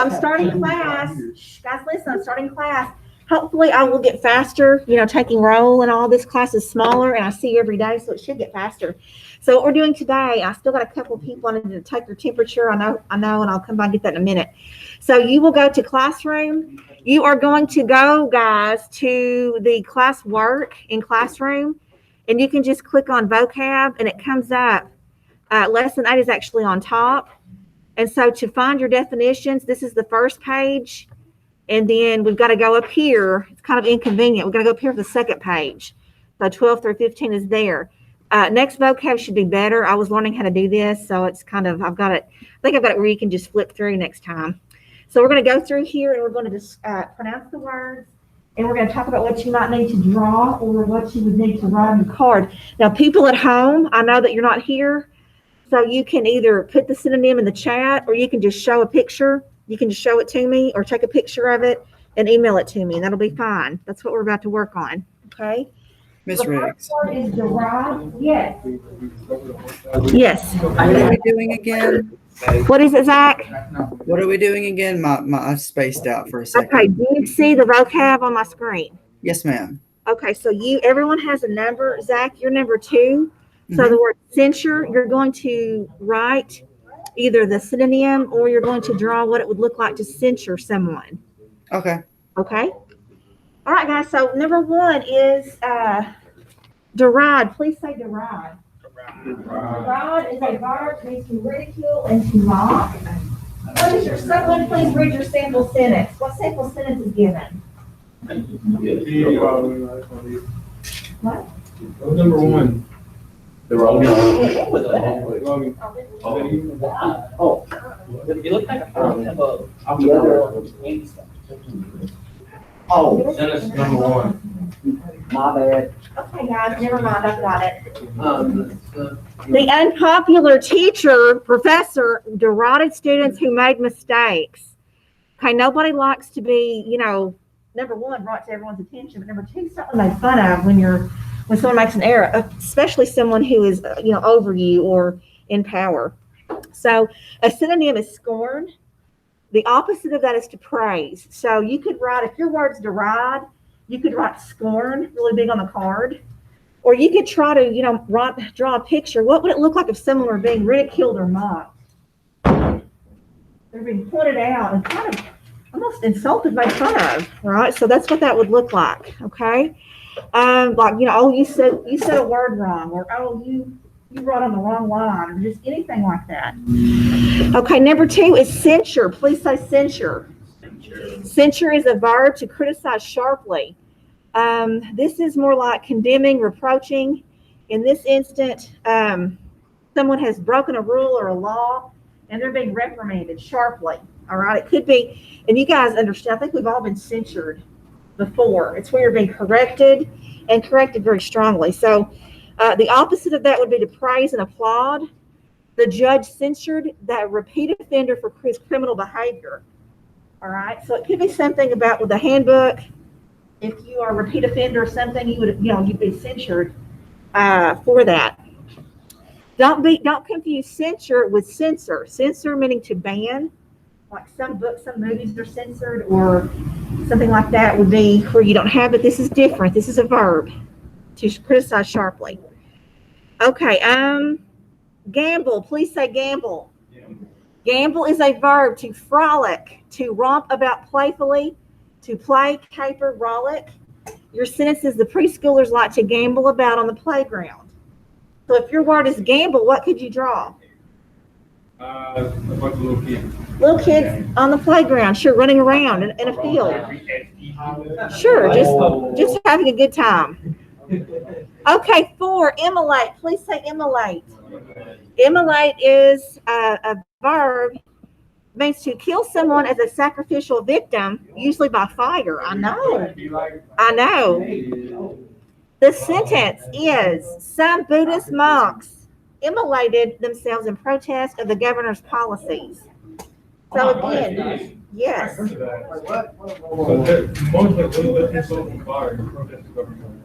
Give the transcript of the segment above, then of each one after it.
I'm starting class. Shh, guys, listen, I'm starting class. Hopefully I will get faster, taking roll and all. This class is smaller and I see you every day, so it should get faster. So what we're doing today, I still got a couple of people I need to take their temperature. I know, and I'll come by and get that in a minute. So you will go to classroom. You are going to go, guys, to the class work in classroom, and you can just click on vocab and it comes up. Lesson 8 is actually on top. And so to find your definitions, this is the first page. And then we've got to go up here. It's kind of inconvenient. We've got to go up here for the second page. So 12 through 15 is there. Next vocab should be better. I was learning how to do this. So it's kind of, I think I've got it where you can just flip through next time. So we're going to go through here and we're going to just pronounce the words. And we're going to talk about what you might need to draw or what you would need to write on the card. Now, people at home, I know that you're not here. So you can either put the synonym in the chat or you can just show a picture. You can just show it to me or take a picture of it and email it to me, and that'll be fine. That's what we're about to work on. Okay? Miss Riggs. Is derived. Yes. Yes. What are we doing again? What is it, Zach? What are we doing again? I spaced out for a second. Okay. Do you see the vocab on my screen? Yes, ma'am. Okay. So everyone has a number. Zach, you're number 2. So the word censure, you're going to write either the synonym or you're going to draw what it would look like to censure someone. Okay. Okay. All right, guys. So number 1 is deride. Please say deride. Deride is a verb that means to ridicule and to mock. Someone please read your sample sentence. What sample sentence is given? What? Number 1. The wrong. Oh, it looked like sentence number 1. My bad. Okay, guys, never mind. I've got it. The unpopular teacher, professor, derided students who made mistakes. Okay, nobody likes to be, number 1, brought to everyone's attention, but number 2, something made fun of when someone makes an error, especially someone who is, over you or in power. So a synonym is scorn. The opposite of that is to praise. So you could write, if your word's deride, you could write scorn really big on the card. Or you could try to, draw a picture. What would it look like if someone were being ridiculed or mocked? They're being pointed out and kind of almost insulted, made fun of, right? So that's what that would look like, okay? You said a word wrong, or you wrote on the wrong line, or just anything like that. Okay, number 2 is censure. Please say censure. Censure is a verb to criticize sharply. This is more like condemning, reproaching. In this instant, someone has broken a rule or a law, and they're being reprimanded sharply. All right, it could be, and you guys understand, I think we've all been censured before. It's where you're being corrected and corrected very strongly. So the opposite of that would be to praise and applaud. The judge censured that repeat offender for his criminal behavior. All right. So it could be something about with the handbook. If you are a repeat offender or something, you'd be censured for that. Don't confuse censure with censor. Censor meaning to ban. Like some books, some movies are censored, or something like that would be where you don't have it. This is different. This is a verb to criticize sharply. Okay, gamble. Please say gamble. Gamble is a verb to frolic, to romp about playfully, to play, caper, rollick. Your sentence is the preschoolers like to gamble about on the playground. So if your word is gamble, what could you draw? A bunch of little kids. Little kids on the playground, sure, running around in a field. Sure, just having a good time. Okay, 4, immolate. Please say immolate. Immolate is a verb, means to kill someone as a sacrificial victim, usually by fire. I know. The sentence is, some Buddhist monks immolated themselves in protest of the governor's policies. So again, yes.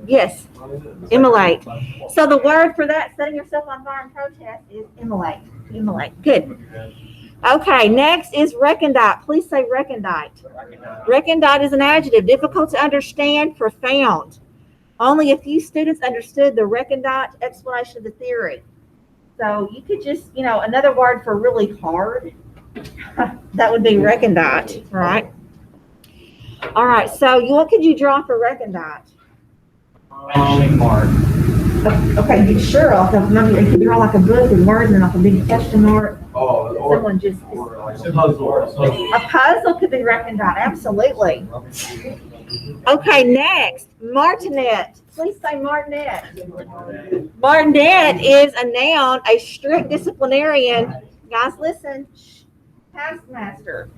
Yes, immolate. So the word for that, setting yourself on fire in protest, is immolate. Immolate. Good. Okay, next is recondite. Please say recondite. Recondite is an adjective, difficult to understand, profound. Only a few students understood the recondite explanation of the theory. So you could just, another word for really hard, that would be recondite, right? All right, so what could you draw for recondite? Question mark. Okay, sure, maybe you could draw like a book with words and like a big question mark. Oh, Someone just, a puzzle. a puzzle could be recondite, absolutely. Okay, next, martinet. Please say martinet. Martinet is a noun, a strict disciplinarian. Guys, listen, taskmaster.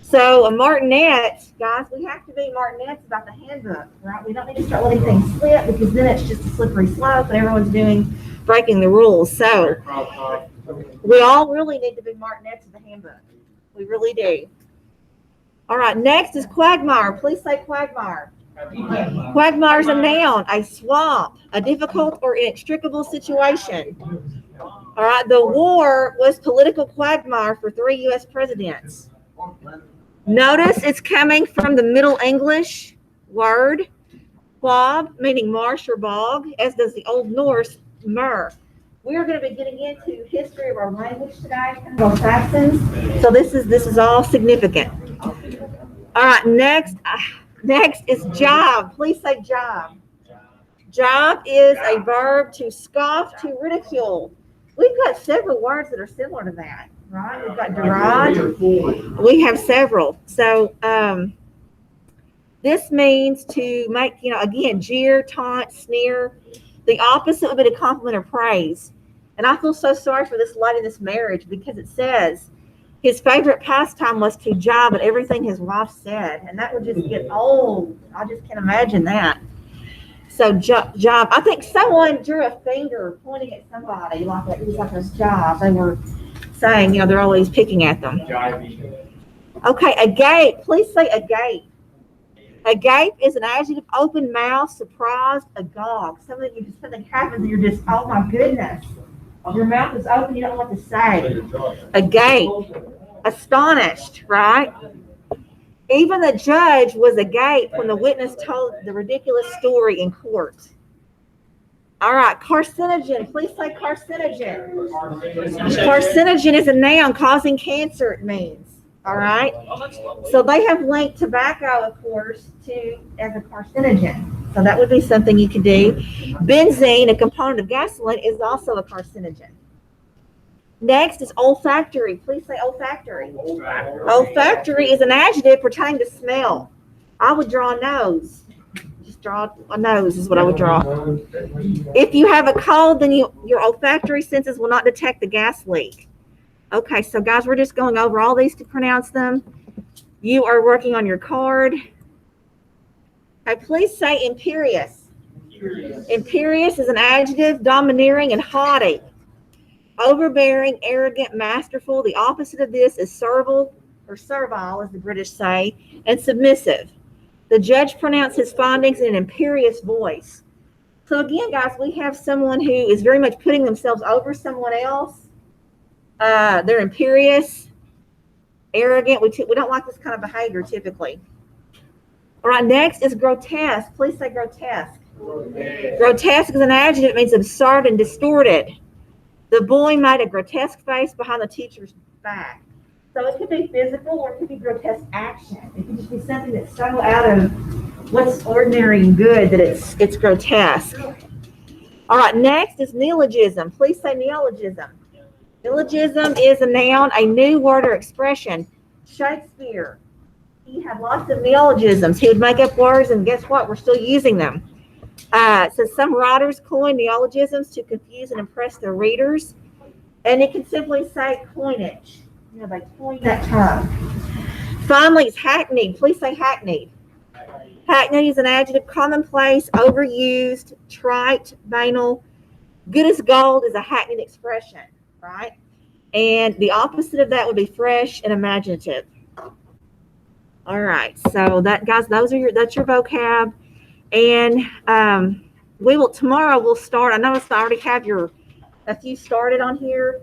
So a martinet, guys, we have to be martinets about the handbook, right? We don't need to start letting things slip because then it's just a slippery slope and everyone's breaking the rules. So we all really need to be martinets of the handbook. We really do. All right, next is quagmire. Please say quagmire. Quagmire is a noun, a swamp, a difficult or inextricable situation. All right, the war was political quagmire for 3 U.S. presidents. Notice it's coming from the Middle English word quab, meaning marsh or bog, as does the Old Norse mer. We are going to be getting into history of our language today, Anglo-Saxons. So this is all significant. All right, next is job. Please say job. Job is a verb to scoff, to ridicule. We've got several words that are similar to that, right? We've got deride. We have several. So this means to make, again, jeer, taunt, sneer. The opposite would be to compliment or praise. And I feel so sorry for this lady in this marriage because it says his favorite pastime was to jibe at everything his wife said. And that would just get old. I just can't imagine that. So jibe. I think someone drew a finger pointing at somebody like it was like a jibe. They were saying, they're always picking at them. Okay, agape. Please say agape. Agape is an adjective, open mouth, surprised, agog. Something happens and you're just, oh my goodness. Your mouth is open, you don't know what to say. Agape. Astonished, right? Even the judge was agape when the witness told the ridiculous story in court. All right, carcinogen. Please say carcinogen. Carcinogen is a noun, causing cancer, it means. All right. So they have linked tobacco, of course, as a carcinogen. So that would be something you could do. Benzene, a component of gasoline, is also a carcinogen. Next is olfactory. Please say olfactory. Olfactory is an adjective pertaining to smell. I would draw a nose. Just draw a nose is what I would draw. If you have a cold, then your olfactory senses will not detect the gas leak. Okay, so guys, we're just going over all these to pronounce them. You are working on your card. Okay, please say imperious. Imperious is an adjective, domineering and haughty. Overbearing, arrogant, masterful. The opposite of this is servile, or servile, as the British say, and submissive. The judge pronounced his findings in an imperious voice. So again, guys, we have someone who is very much putting themselves over someone else. They're imperious, arrogant. We don't like this kind of behavior typically. All right, next is grotesque. Please say grotesque. Grotesque is an adjective. It means absurd and distorted. The boy made a grotesque face behind the teacher's back. So it could be physical or it could be grotesque action. It could just be something that's so out of what's ordinary and good that it's grotesque. All right, next is neologism. Please say neologism. Neologism is a noun, a new word or expression. Shakespeare, he had lots of neologisms. He would make up words, and guess what? We're still using them. So some writers coin neologisms to confuse and impress their readers. And it can simply say coinage. They coin that term. Finally, it's hackneyed. Please say hackneyed. Hackneyed is an adjective, commonplace, overused, trite, banal. Good as gold is a hackneyed expression, right? And the opposite of that would be fresh and imaginative. All right, so that, guys, that's your vocab. And tomorrow we'll start. I noticed I already have a few started on here.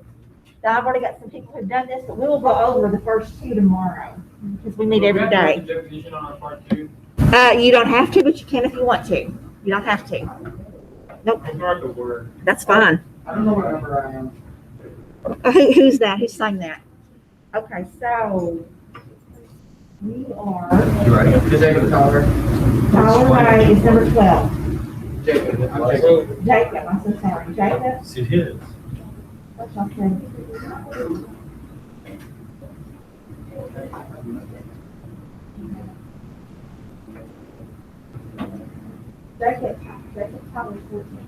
Now, I've already got some people who've done this, but we will go over the first two tomorrow because we meet every day. Definition on our part two. You don't have to, but you can if you want to. You don't have to. Nope, It's hard to word. that's fine. I don't know what number I am. Who's that? Who's saying that? Okay, so we are. Jacob Tyler. Tyler Ray is number 12. Jacob. I'm Jacob. Jacob, I'm so sorry. Jacob? It is. What's your name? Jacob Tyler 14.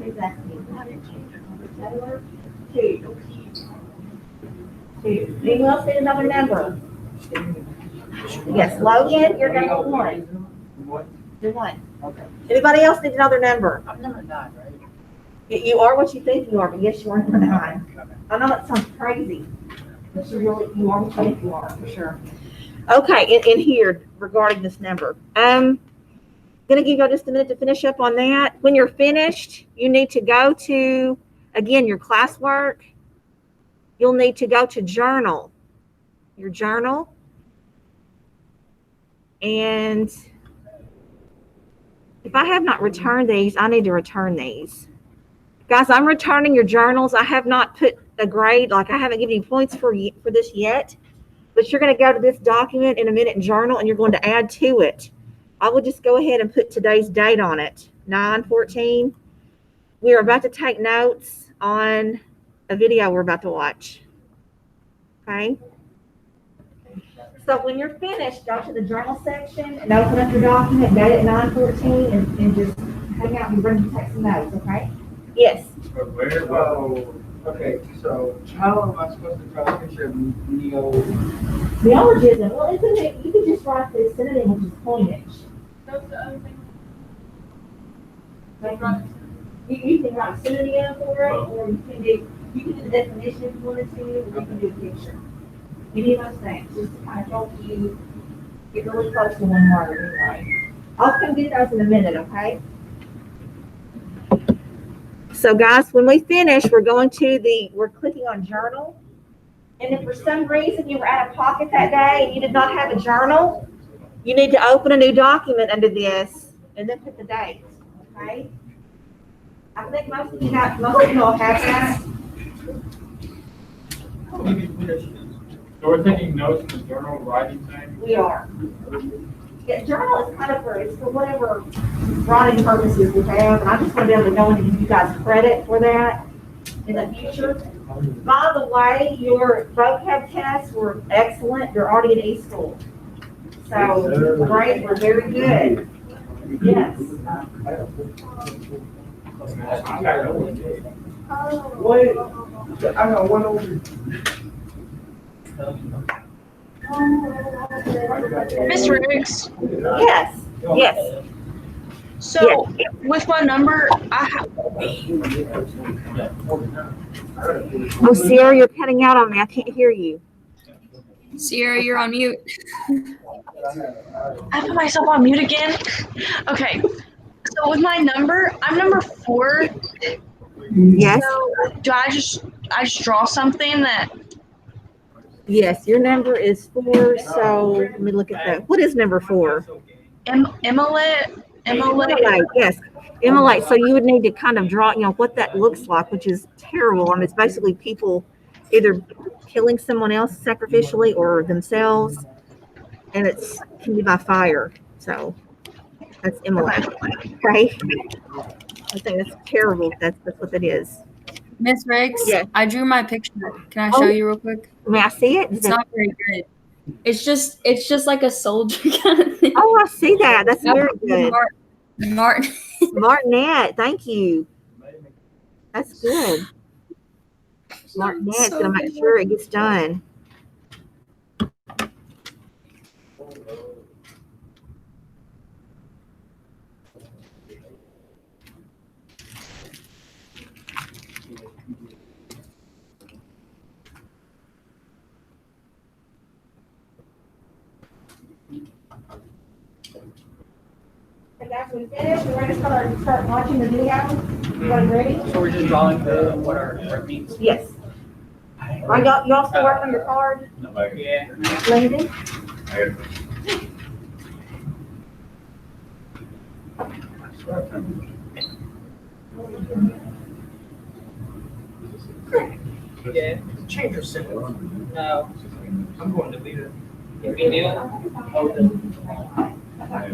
Exactly. Taylor, 2. Anyone else need another number? Yes, Logan, you're number 1. You're 1. Okay. Anybody else need another number? I'm number 9, right? You are what you think you are, but yes, you are number 9. I know that sounds crazy, but you are what you think you are, for sure. Okay, in here regarding this number, gonna give you just a minute to finish up on that. When you're finished, you need to go to, again, your classwork. You'll need to go to journal, your journal. And if I have not returned these, I need to return these. Guys, I'm returning your journals. I have not put a grade, like I haven't given you points for this yet, but you're going to go to this document in a minute journal and you're going to add to it. I will just go ahead and put today's date on it, 9/14. We are about to take notes on a video we're about to watch. Okay? So when you're finished, go to the journal section and open up your document, date it 9/14, and just hang out and bring and take some notes, okay? Yes. But where? So, okay, so how am I supposed to draw a picture of Neo? Neologism, well, you could just write the synonym, which is coinage. That's the other thing. You can write a synonym for it, or you can do the definition if you wanted to, or you can do a picture. Any of those things, just to kind of help you get really close to one word anyway. I'll come get those in a minute, okay? So guys, when we finish, we're clicking on journal. And if for some reason you were out of pocket that day and you did not have a journal, you need to open a new document under this and then put the date, okay? I think most of you all have that. So we're taking notes in the journal, writing thing. We are. Yeah, journal is kind of it's for whatever writing purposes we have, and I just want to be able to go and give you guys credit for that in the future. By the way, your vocab tests were excellent. You're already in e-school. So, great, we're very good. Yes. Wait, I got one over. Miss Riggs, Yes, yes. so with my number, Oh, Sierra, you're cutting out on me. I can't hear you. Sierra, you're on mute. I put myself on mute again. Okay, so with my number, I'm number 4. Yes, So do I just draw something that? yes. Your number is 4. So let me look at that. What is number 4? Emulate. Immolate, yes. Immolate. So you would need to kind of draw, what that looks like, which is terrible. I mean, it's basically people either killing someone else sacrificially or themselves, and it's can be by fire. So that's immolate. Okay. I think that's terrible. That's what that is. Miss Riggs, Yeah. I drew my picture. Can I show Oh. you real quick? May I see it? It's not very good. It's just like a soldier kind of thing. Oh, I see that. That's very good. Martin. Martinette, thank you. That's good. Martinette's So gonna make good. sure it gets done. Okay, guys, we finished. We're ready to start watching the video. Everybody ready? So we're just drawing what our means. Yes. I got, you all still working on your card? Yeah. Landon? Yeah. Change your symbol. No. I'm going to leave it. If we do. Alright,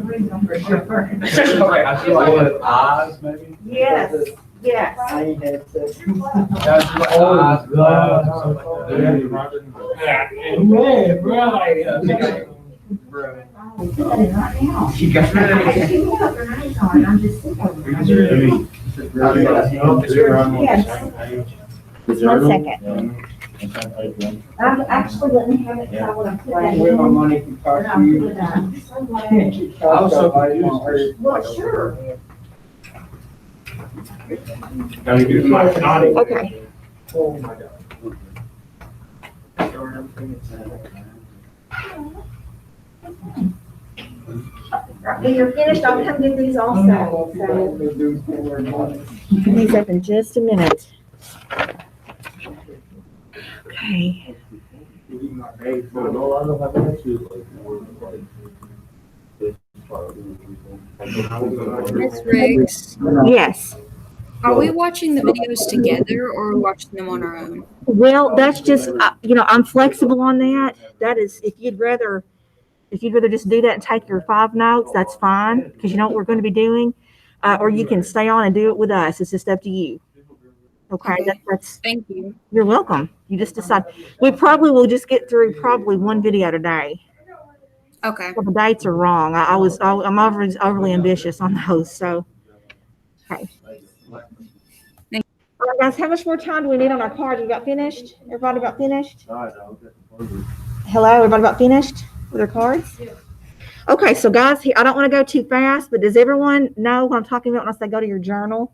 I feel like Eyes, maybe? Yes, yes. Oh, God. Man, bro, like, She got I'm just sitting. Just 1 second. I'm actually letting me have it, 'cause I want to put that Where my in. money can And cost I'll you. put it on. I was so confused. Well, sure. gotta do my naughty. Okay. Oh, my God. When you're finished, I'll come get these also. So, these up in just a minute. Okay. Miss Riggs, Yes. are we watching the videos together or are we watching them on our own? Well, that's just, I'm flexible on that. That is, if you'd rather just do that and take your 5 notes, that's fine, because you know what we're going to be doing. Or you can stay on and do it with us. It's just up to you. Okay, Okay. that's, Thank you. you're welcome. You just decide. We probably will just get through probably 1 video today. Okay. Well, the dates are wrong. I'm overly ambitious on those, so. Okay. Thank- All right, guys, how much more time do we need on our cards? We got finished? Everybody about finished? Hello, everybody about finished with their cards? Okay, so guys, here, I don't want to go too fast, but does everyone know what I'm talking about when I say go to your journal?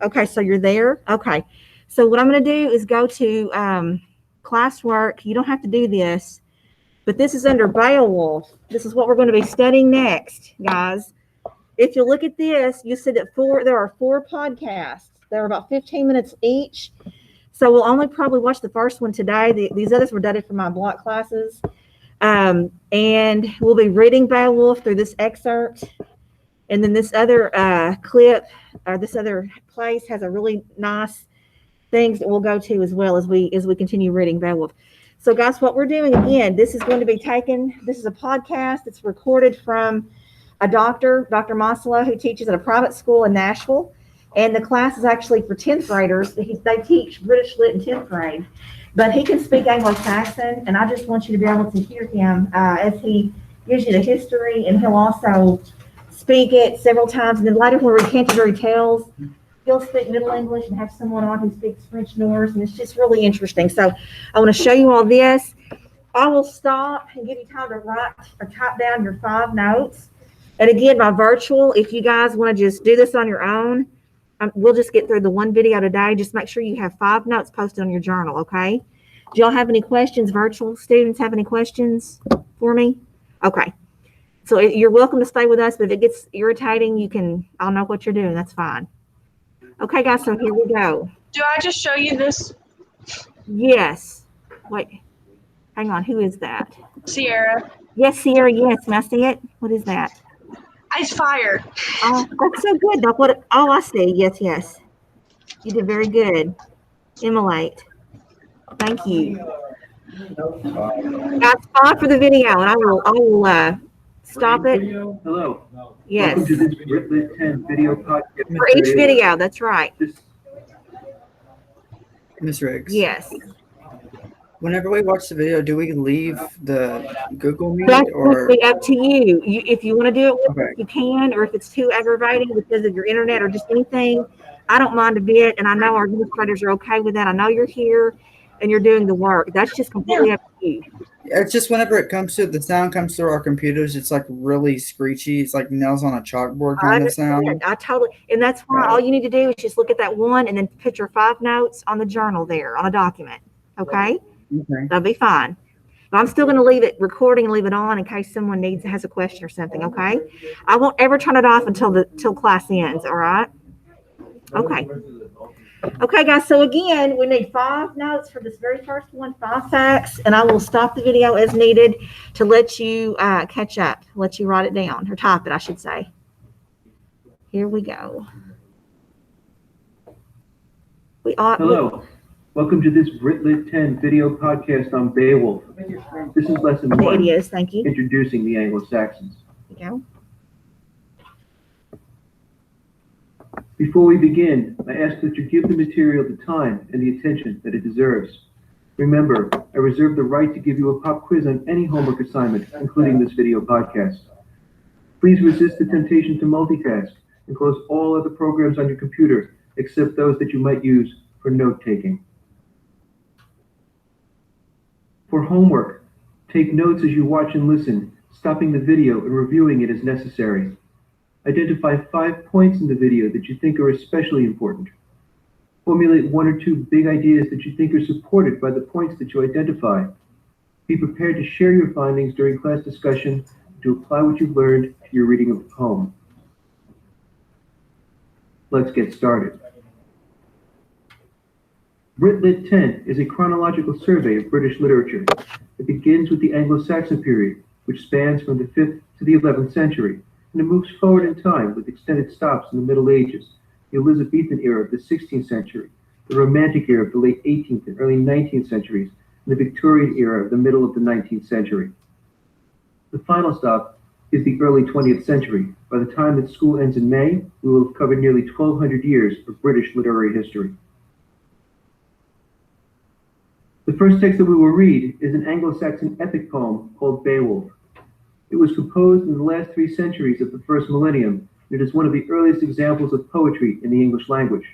Okay, so you're there? Okay. So what I'm going to do is go to classwork. You don't have to do this, but this is under Beowulf. This is what we're going to be studying next, guys. If you look at this, you see that there are 4 podcasts. They're about 15 minutes each. So we'll only probably watch the first one today. These others were dated for my block classes. And we'll be reading Beowulf through this excerpt. And then this other clip, or this other place has a really nice things that we'll go to as well as we continue reading Beowulf. So guys, what we're doing again, this is going to be this is a podcast. It's recorded from a Dr. Maslow, who teaches at a private school in Nashville. And the class is actually for 10th graders. They teach British Lit in 10th grade. But he can speak Anglo-Saxon, and I just want you to be able to hear him as he gives you the history, and he'll also speak it several times. And then later when we read Canterbury Tales, he'll speak Middle English and have someone on who speaks French Norse, and it's just really interesting. So I want to show you all this. I will stop and give you time to write or type down your 5 notes. And again, by virtual, if you guys want to just do this on your own, we'll just get through the 1 video today. Just make sure you have 5 notes posted on your journal, okay? Do y'all have any questions? Virtual students have any questions for me? Okay. So you're welcome to stay with us, but if it gets irritating, I'll know what you're doing. That's fine. Okay, guys, so here we go. Do I just show you this, Yes. Wait. Hang on. Who is that? Sierra? Yes, Sierra. Yes. Can I see it? What is that? Ice fire. Oh, that's so good. That's what. Oh, I see. Yes, yes. You did very good. Immolate. Thank you. That's fine for the video, and I will stop it. Hello. Yes. Welcome to this Britlit 10 video podcast. For each video. That's right. Miss Riggs. Yes. Whenever we watch the video, do we leave the Google Meet That's going to or? be up to you. If you want to do it, Okay. you can, or if it's too aggravating because of your internet or just anything, I don't mind a bit. And I know our administrators are okay with that. I know you're here and you're doing the work. That's just completely up to you. It's just whenever the sound comes through our computers, it's like really screechy. It's like nails on a chalkboard I kind of sound. understand. I totally, and that's why all you need to do is just look at that one and then put your 5 notes on the journal there on a document. Okay. Okay. That'll be fine. But I'm still going to leave it recording and leave it on in case someone has a question or something, okay? I won't ever turn it off till class ends, all right? Okay. Okay, guys, so again, we need 5 notes for this very first one, 5 facts, and I will stop the video as needed to let you catch up, let you write it down, or type it, I should say. Here we go. Hello. Welcome to this BritLit 10 video podcast on Beowulf. This is lesson There 1, it is, thank you. introducing the Anglo-Saxons. There you go. Before we begin, I ask that you give the material the time and the attention that it deserves. Remember, I reserve the right to give you a pop quiz on any homework assignment, including this video podcast. Please resist the temptation to multitask and close all other programs on your computer, except those that you might use for note-taking. For homework, take notes as you watch and listen, stopping the video and reviewing it as necessary. Identify 5 points in the video that you think are especially important. Formulate 1 or 2 big ideas that you think are supported by the points that you identify. Be prepared to share your findings during class discussion to apply what you've learned to your reading of the poem. Let's get started. BritLit 10 is a chronological survey of British literature. It begins with the Anglo-Saxon period, which spans from the 5th to the 11th century, and it moves forward in time with extended stops in the Middle Ages, the Elizabethan era of the 16th century, the Romantic era of the late 18th and early 19th centuries, and the Victorian era of the middle of the 19th century. The final stop is the early 20th century. By the time that school ends in May, we will have covered nearly 1,200 years of British literary history. The first text that we will read is an Anglo-Saxon epic poem called Beowulf. It was composed in the last 3 centuries of the first millennium, and it is one of the earliest examples of poetry in the English language.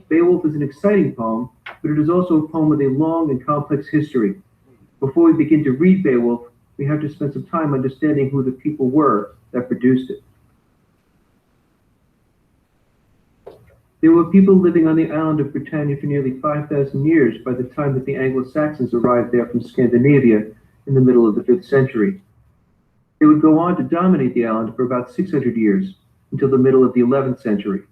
Beowulf is an exciting poem, but it is also a poem with a long and complex history. Before we begin to read Beowulf, we have to spend some time understanding who the people were that produced it. There were people living on the island of Britannia for nearly 5,000 years by the time that the Anglo-Saxons arrived there from Scandinavia in the middle of the 5th century. They would go on to dominate the island for about 600 years, until the middle of the 11th century.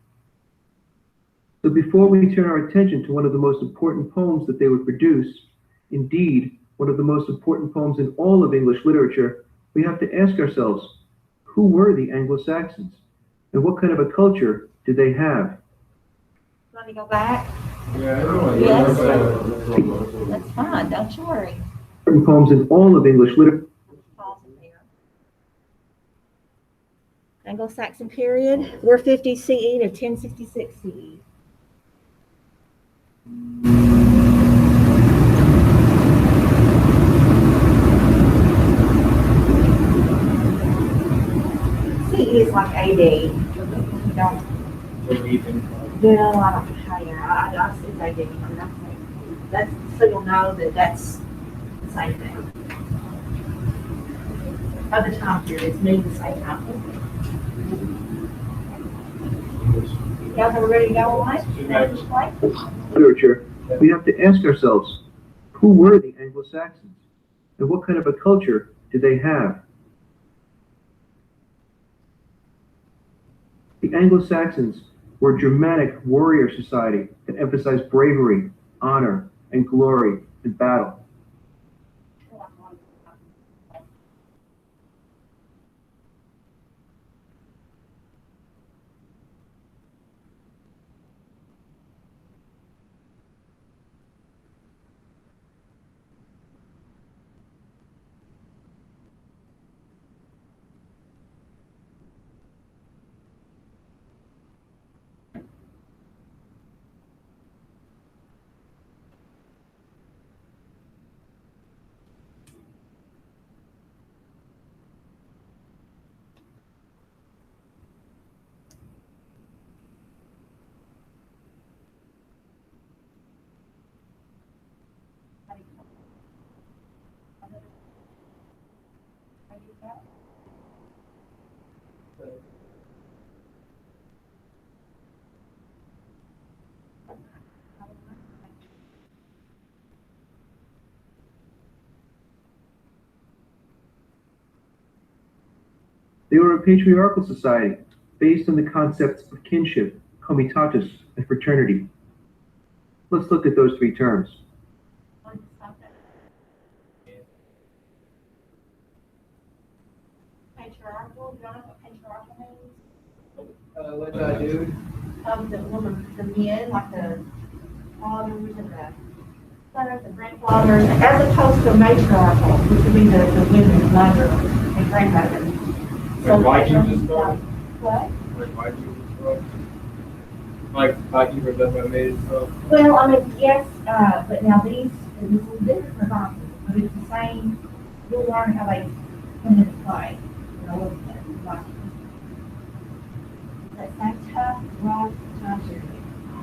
So before we turn our attention to one of the most important poems that they would produce, indeed, one of the most important poems in all of English literature, we have to ask ourselves, who were the Anglo-Saxons? And what kind of a culture did they have? Want to go back? Yeah. Yes. That's fine, don't you worry. Important poems in all of English literature. Anglo-Saxon period, 450 CE to 1066 CE. CE is like AD. Don't, yeah, I don't know how, yeah, I it's AD. That's, so you'll know that that's the same thing. Other time periods mean the same time. Y'all are ready to go away? Literature, we have to ask ourselves, who were the Anglo-Saxons? And what kind of a culture did they have? The Anglo-Saxons were a dramatic warrior society that emphasized bravery, honor, and glory in battle. They were a patriarchal society based on the concepts of kinship, comitatus, and fraternity. Let's look at those three terms. Patriarchal, you don't know what patriarchal means? What did I do? The men, like the fathers and the mothers and grandfathers, as opposed to matriarchal, which would be the women, mother and grandmother. Like Vikings and stuff? What? Like Vikings and stuff? Like Vikings or stuff I made and stuff? Well, I mean, yes, but now this is different from Vikings, but it's the same, you'll learn how they come into play. You know, with the Vikings. That same tough, raw time period.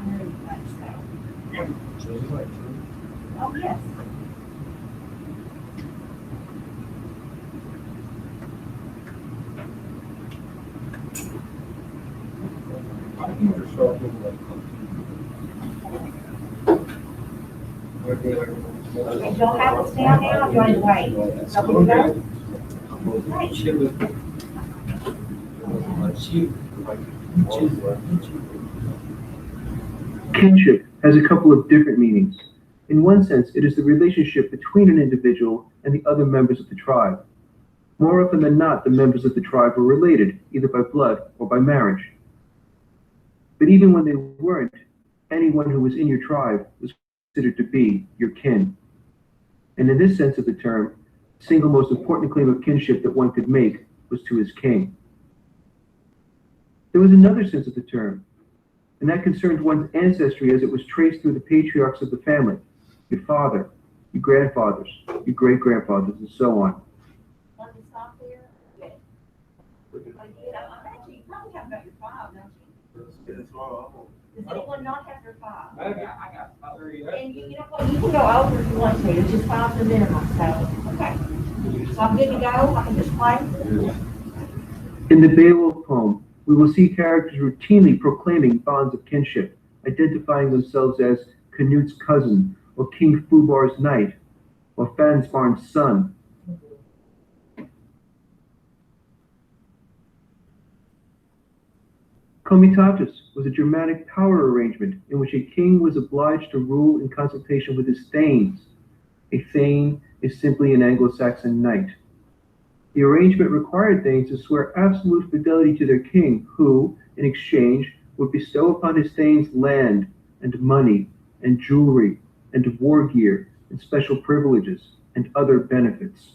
Very much so. Oh, yes. Vikings are sharp with like. If y'all have to stand now, you want to wait. So we go? Right. Kinship has a couple of different meanings. In one sense, it is the relationship between an individual and the other members of the tribe. More often than not, the members of the tribe were related, either by blood or by marriage. But even when they weren't, anyone who was in your tribe was considered to be your kin. And in this sense of the term, the single most important claim of kinship that one could make was to his king. There was another sense of the term, and that concerned one's ancestry as it was traced through the patriarchs of the family, your father, your grandfathers, your great-grandfathers, and so on. Want to stop there? Yes. I bet you probably have about your five, don't you? Does anyone not have their five? I got 3. And you know what, you can go over if you want to, it's just five the minimum, so, okay. So I'm good to go, I can just play? In the Beowulf poem, we will see characters routinely proclaiming bonds of kinship, identifying themselves as Canute's cousin, or King Fubar's knight, or Fansbarn's son. Comitatus was a Germanic power arrangement in which a king was obliged to rule in consultation with his thanes. A thane is simply an Anglo-Saxon knight. The arrangement required thanes to swear absolute fidelity to their king, who, in exchange, would bestow upon his thanes land and money and jewelry and war gear and special privileges and other benefits.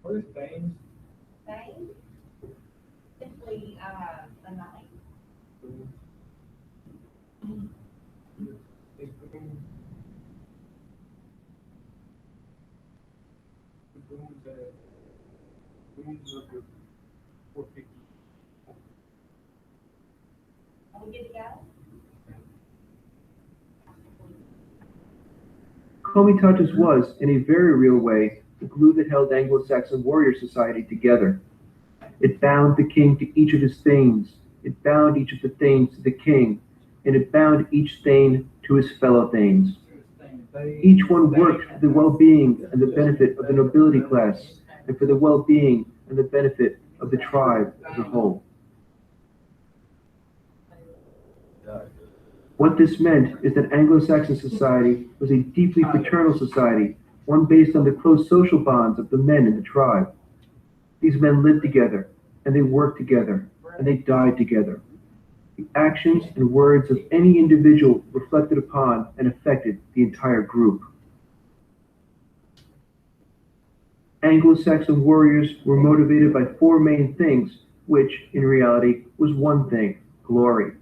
What is Thames? Thane? Simply, a knight. Are we good to go? Comitatus was, in a very real way, the glue that held Anglo-Saxon warrior society together. It bound the king to each of his thanes, it bound each of the thanes to the king, and it bound each thane to his fellow thanes. Each one worked for the well-being and the benefit of the nobility class, and for the well-being and the benefit of the tribe as a whole. What this meant is that Anglo-Saxon society was a deeply fraternal society, one based on the close social bonds of the men in the tribe. These men lived together, and they worked together, and they died together. The actions and words of any individual reflected upon and affected the entire group. Anglo-Saxon warriors were motivated by four main things, which, in reality, was one thing: glory.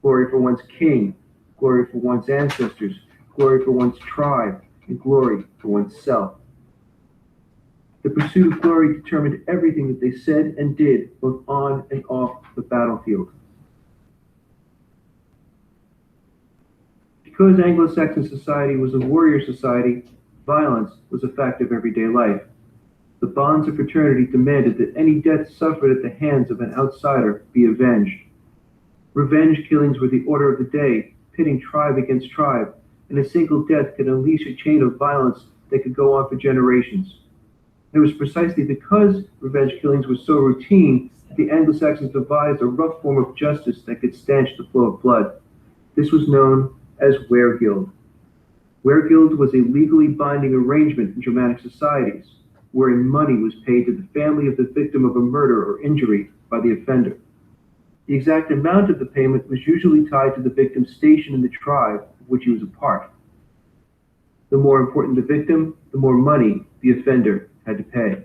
Glory for one's king, glory for one's ancestors, glory for one's tribe, and glory for oneself. The pursuit of glory determined everything that they said and did, both on and off the battlefield. Because Anglo-Saxon society was a warrior society, violence was a fact of everyday life. The bonds of fraternity demanded that any death suffered at the hands of an outsider be avenged. Revenge killings were the order of the day, pitting tribe against tribe, and a single death could unleash a chain of violence that could go on for generations. It was precisely because revenge killings were so routine that the Anglo-Saxons devised a rough form of justice that could stanch the flow of blood. This was known as weregild. Weregild was a legally binding arrangement in Germanic societies, wherein money was paid to the family of the victim of a murder or injury by the offender. The exact amount of the payment was usually tied to the victim's station in the tribe of which he was a part. The more important the victim, the more money the offender had to pay.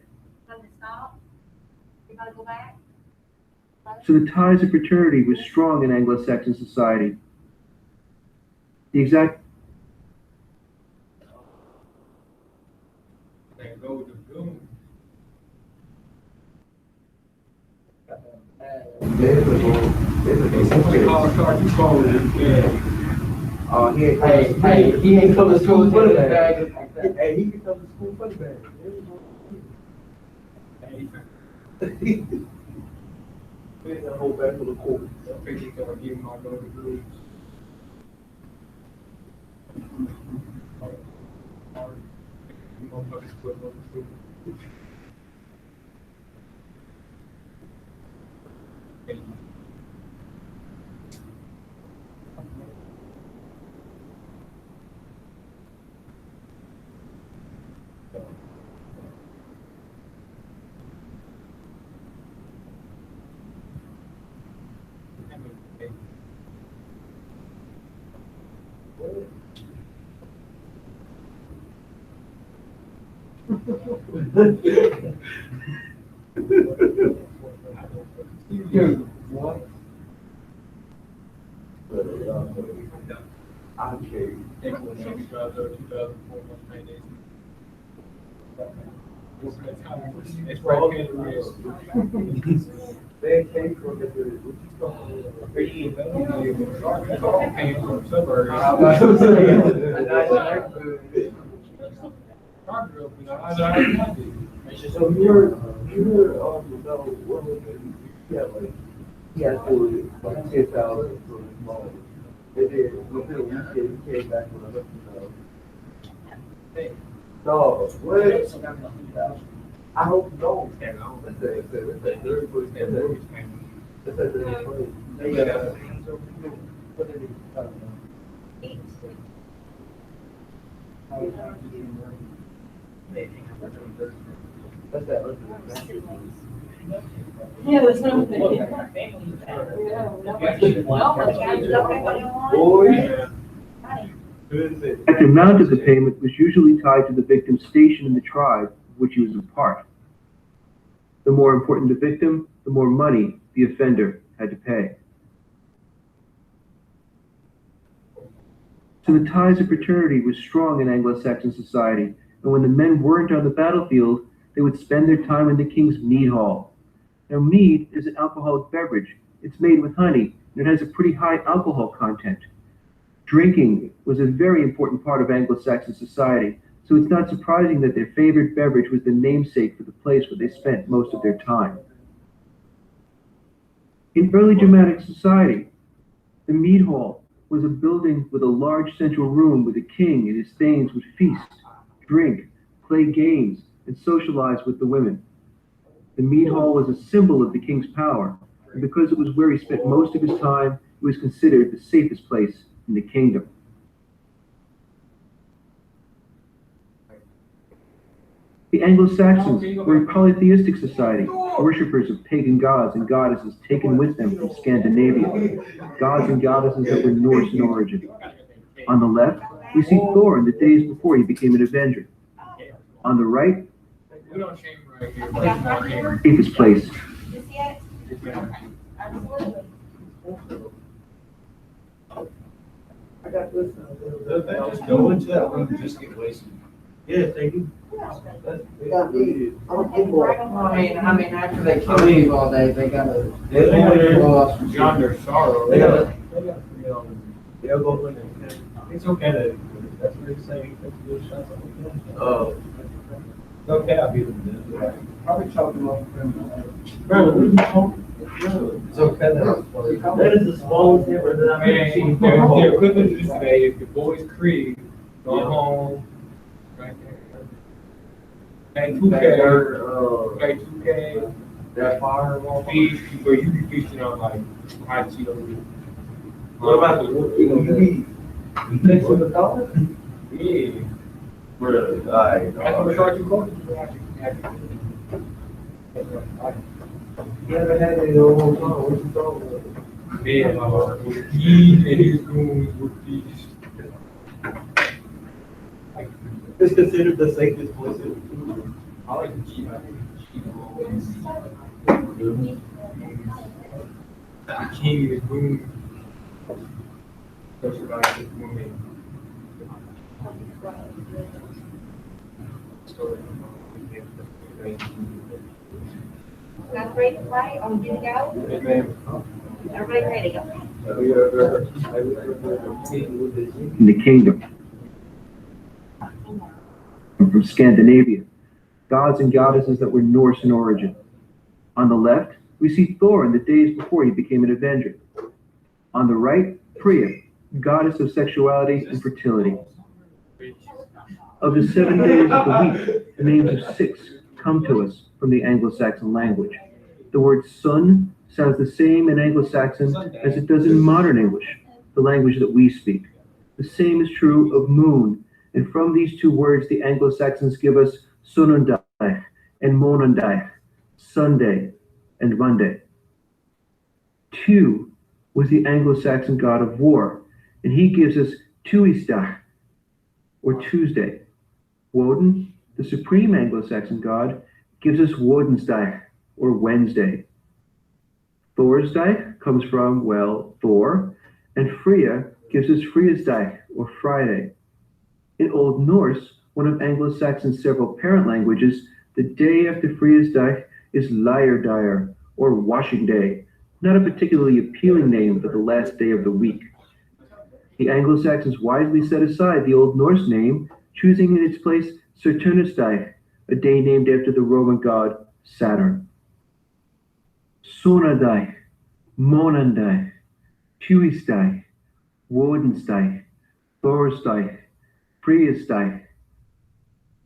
So the ties of fraternity were strong in Anglo-Saxon society. The exact They go to Goon. Somebody call a car, you call it. Yeah. He ain't come to school for the bag. Hey, he can come to school for the bag. There's a whole bag full of quarters. I think he's gonna give him my little degrees. You gonna put his foot on the foot. What? Okay. It's right here in the wrist. They came from the, Came from suburbs. So you're, what was it? He had like 10,000 for his mom. And then within a weekend, he came back with 100,000. No, what? I hope you don't. Let's say, very good. Let's say, very good. What did he, I don't know. That's that. Yeah, there's no. The amount of the payment was usually tied to the victim's station in the tribe of which he was a part. The more important the victim, the more money the offender had to pay. So the ties of fraternity were strong in Anglo-Saxon society, and when the men weren't on the battlefield, they would spend their time in the king's mead hall. Now, mead is an alcoholic beverage. It's made with honey, and it has a pretty high alcohol content. Drinking was a very important part of Anglo-Saxon society, so it's not surprising that their favorite beverage was the namesake for the place where they spent most of their time. In early Germanic society, the mead hall was a building with a large central room where the king and his thanes would feast, drink, play games, and socialize with the women. The mead hall was a symbol of the king's power, and because it was where he spent most of his time, it was considered the safest place in the kingdom. The Anglo-Saxons were a polytheistic society, worshippers of pagan gods and goddesses taken with them from Scandinavia, gods and goddesses that were Norse in origin. On the left, we see Thor in the days before he became an Avenger. On the right, We don't change right here, but it's more here. safest place. I got this. Just go into that room and just get wasted. Yeah, they do. They got me. I mean, after they kill you all day, they gotta. Beyond their sorrow. They gotta, they'll go in there. It's okay to, that's what they say, you take good shots. Oh. It's okay, I'll be able to do it. I'll be talking about. Bro, what are you talking? So cut That is the smallest ever that I've ever seen. Man, the equivalent to this today is the boys' creed, go home, right there. And 2K, play 2K, That fire. feast, where you be feasting on like hot Cheetos. What about the, you take some of the dollar? Yeah. Really? That's what we start to go. You haven't had any the whole time, what you talking about? Man, he and his goons would be It's considered the safest place in the food. I like the Cheetos. The king and his goons. Social life is moving. Guys ready to play? Are we good to go? Yes, ma'am. Everybody ready? Have you ever seen with this? In the kingdom. From Scandinavia, gods and goddesses that were Norse in origin. On the left, we see Thor in the days before he became an Avenger. On the right, Freya, goddess of sexuality and fertility. Of the 7 days of the week, the names of 6 come to us from the Anglo-Saxon language. The word sun sounds the same in Anglo-Saxon as it does in modern English, the language that we speak. The same is true of moon, and from these two words, the Anglo-Saxons give us Sunnundag and Monundag, Sunday and Monday. 2 was the Anglo-Saxon god of war, and he gives us Tuesdag, or Tuesday. Woden, the supreme Anglo-Saxon god, gives us Wodensdag, or Wednesday. Thorsdag comes from, well, Thor, and Freya gives us Friasdag, or Friday. In Old Norse, one of Anglo-Saxon's several parent languages, the day after Friasdag is Lyrdagr, or washing day, not a particularly appealing name for the last day of the week. The Anglo-Saxons wisely set aside the Old Norse name, choosing in its place Saturnusdag, a day named after the Roman god Saturn. Sonnadag, Monandag, Tuesdag, Wodensdag, Thorsdag, Friasdag.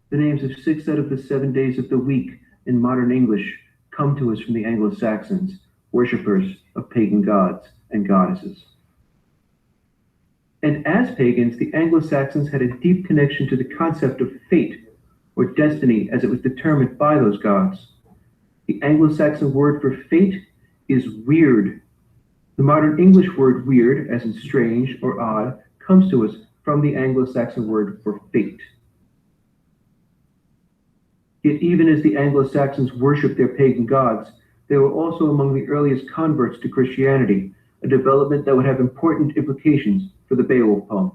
The names of 6 out of the 7 days of the week in modern English come to us from the Anglo-Saxons, worshippers of pagan gods and goddesses. And as pagans, the Anglo-Saxons had a deep connection to the concept of fate, or destiny as it was determined by those gods. The Anglo-Saxon word for fate is weird. The modern English word weird, as in strange or odd, comes to us from the Anglo-Saxon word for fate. Yet even as the Anglo-Saxons worshipped their pagan gods, they were also among the earliest converts to Christianity, a development that would have important implications for the Beowulf poem.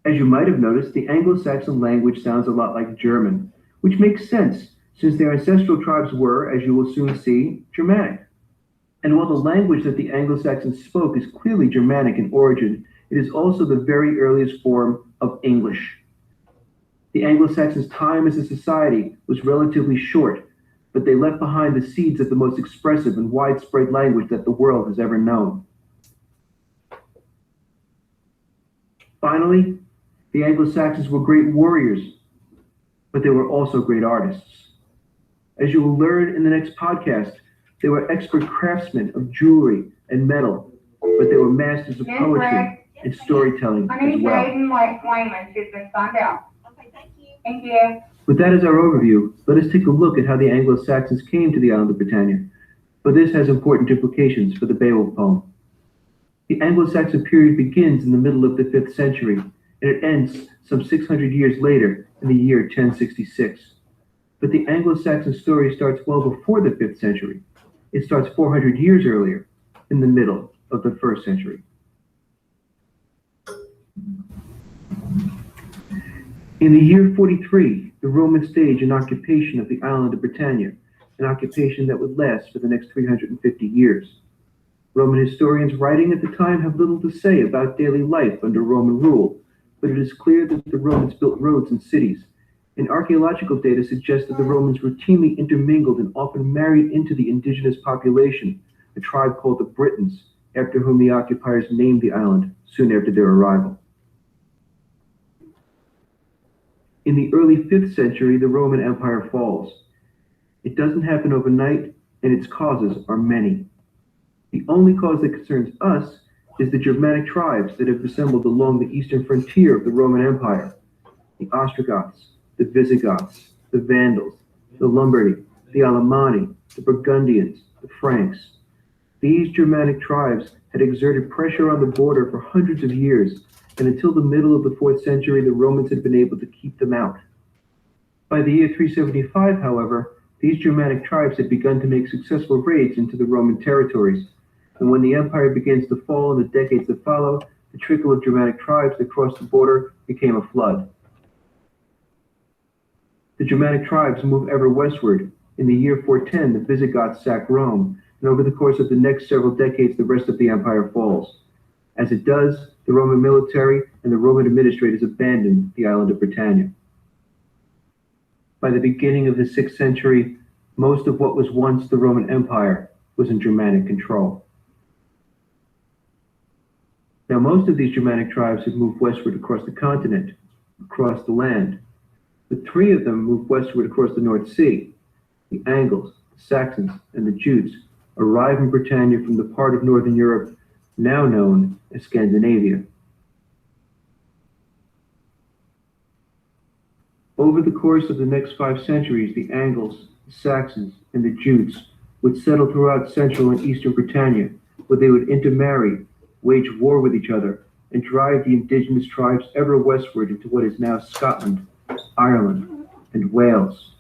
As you might have noticed, the Anglo-Saxon language sounds a lot like German, which makes sense since their ancestral tribes were, as you will soon see, Germanic. And while the language that the Anglo-Saxons spoke is clearly Germanic in origin, it is also the very earliest form of English. The Anglo-Saxons' time as a society was relatively short, but they left behind the seeds of the most expressive and widespread language that the world has ever known. Finally, the Anglo-Saxons were great warriors, but they were also great artists. As you will learn in the next podcast, they were expert craftsmen of jewelry and metal, but they were masters of poetry and storytelling as well. Okay, thank you. Thank you. With that as our overview, let us take a look at how the Anglo-Saxons came to the island of Britannia, for this has important implications for the Beowulf poem. The Anglo-Saxon period begins in the middle of the 5th century, and it ends some 600 years later in the year 1066. But the Anglo-Saxon story starts well before the 5th century. It starts 400 years earlier, in the middle of the 1st century. In the year 43, the Romans stage an occupation of the island of Britannia, an occupation that would last for the next 350 years. Roman historians writing at the time have little to say about daily life under Roman rule, but it is clear that the Romans built roads and cities. And archaeological data suggests that the Romans routinely intermingled and often married into the indigenous population, a tribe called the Britons, after whom the occupiers named the island soon after their arrival. In the early 5th century, the Roman Empire falls. It doesn't happen overnight, and its causes are many. The only cause that concerns us is the Germanic tribes that have assembled along the eastern frontier of the Roman Empire: the Ostrogoths, the Visigoths, the Vandals, the Lombardy, the Alemanni, the Burgundians, the Franks. These Germanic tribes had exerted pressure on the border for hundreds of years, and until the middle of the 4th century, the Romans had been able to keep them out. By the year 375, however, these Germanic tribes had begun to make successful raids into the Roman territories, and when the empire begins to fall in the decades that follow, the trickle of Germanic tribes that crossed the border became a flood. The Germanic tribes move ever westward. In the year 410, the Visigoths sack Rome, and over the course of the next several decades, the rest of the empire falls. As it does, the Roman military and the Roman administrators abandoned the island of Britannia. By the beginning of the 6th century, most of what was once the Roman Empire was in Germanic control. Now, most of these Germanic tribes had moved westward across the continent, across the land. But 3 of them moved westward across the North Sea. The Angles, the Saxons, and the Jutes arrived in Britannia from the part of Northern Europe now known as Scandinavia. Over the course of the next 5 centuries, the Angles, the Saxons, and the Jutes would settle throughout central and eastern Britannia, where they would intermarry, wage war with each other, and drive the indigenous tribes ever westward into what is now Scotland, Ireland, and Wales.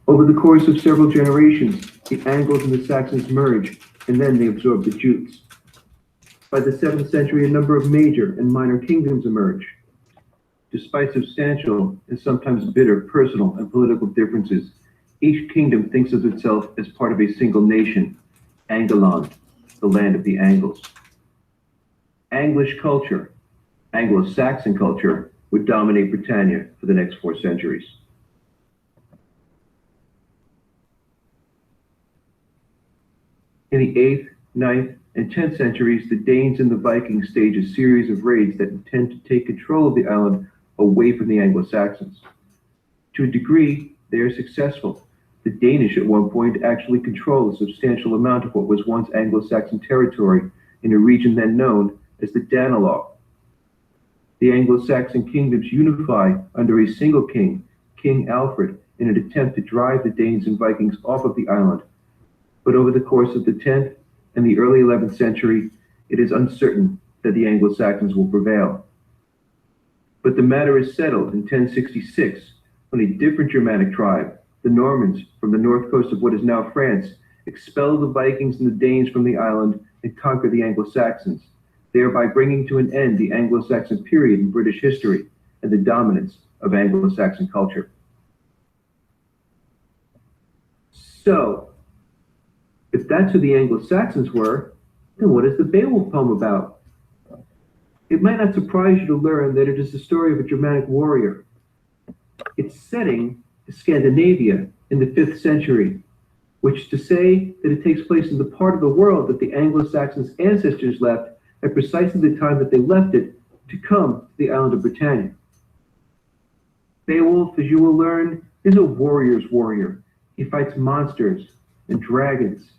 Over the course of several generations, the Angles and the Saxons merge, and then they absorb the Jutes. By the 7th century, a number of major and minor kingdoms emerge. Despite substantial and sometimes bitter personal and political differences, each kingdom thinks of itself as part of a single nation, Angleland, the land of the Angles. Anglish culture, Anglo-Saxon culture, would dominate Britannia for the next 4 centuries. In the 8th, 9th, and 10th centuries, the Danes and the Vikings stage a series of raids that intend to take control of the island away from the Anglo-Saxons. To a degree, they are successful. The Danish at one point actually control a substantial amount of what was once Anglo-Saxon territory in a region then known as the Danelaw. The Anglo-Saxon kingdoms unify under a single king, King Alfred, in an attempt to drive the Danes and Vikings off of the island. But over the course of the 10th and the early 11th century, it is uncertain that the Anglo-Saxons will prevail. But the matter is settled in 1066, when a different Germanic tribe, the Normans from the north coast of what is now France, expel the Vikings and the Danes from the island and conquer the Anglo-Saxons, thereby bringing to an end the Anglo-Saxon period in British history and the dominance of Anglo-Saxon culture. So, if that's who the Anglo-Saxons were, then what is the Beowulf poem about? It might not surprise you to learn that it is the story of a Germanic warrior. Its setting is Scandinavia in the 5th century, which is to say that it takes place in the part of the world that the Anglo-Saxons' ancestors left at precisely the time that they left it to come to the island of Britannia. Beowulf, as you will learn, is a warrior's warrior. He fights monsters and dragons.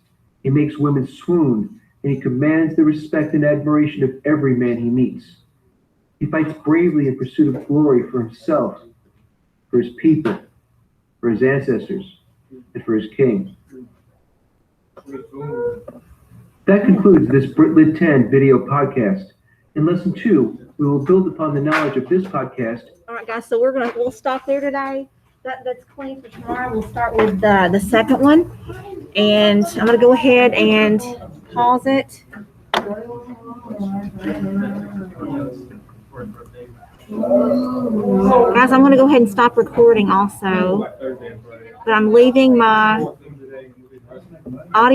He makes women swoon, and he commands the respect and admiration of every man he meets. He fights bravely in pursuit of glory for himself, for his people, for his ancestors, and for his king. That concludes this Britlit 10 video podcast. In lesson 2, we will build upon the knowledge of this podcast. All right, guys, so we'll stop there today. That's clean for tomorrow. We'll start with the second one. And I'm going to go ahead and pause it. Guys, I'm going to go ahead and stop recording also. But I'm leaving my audio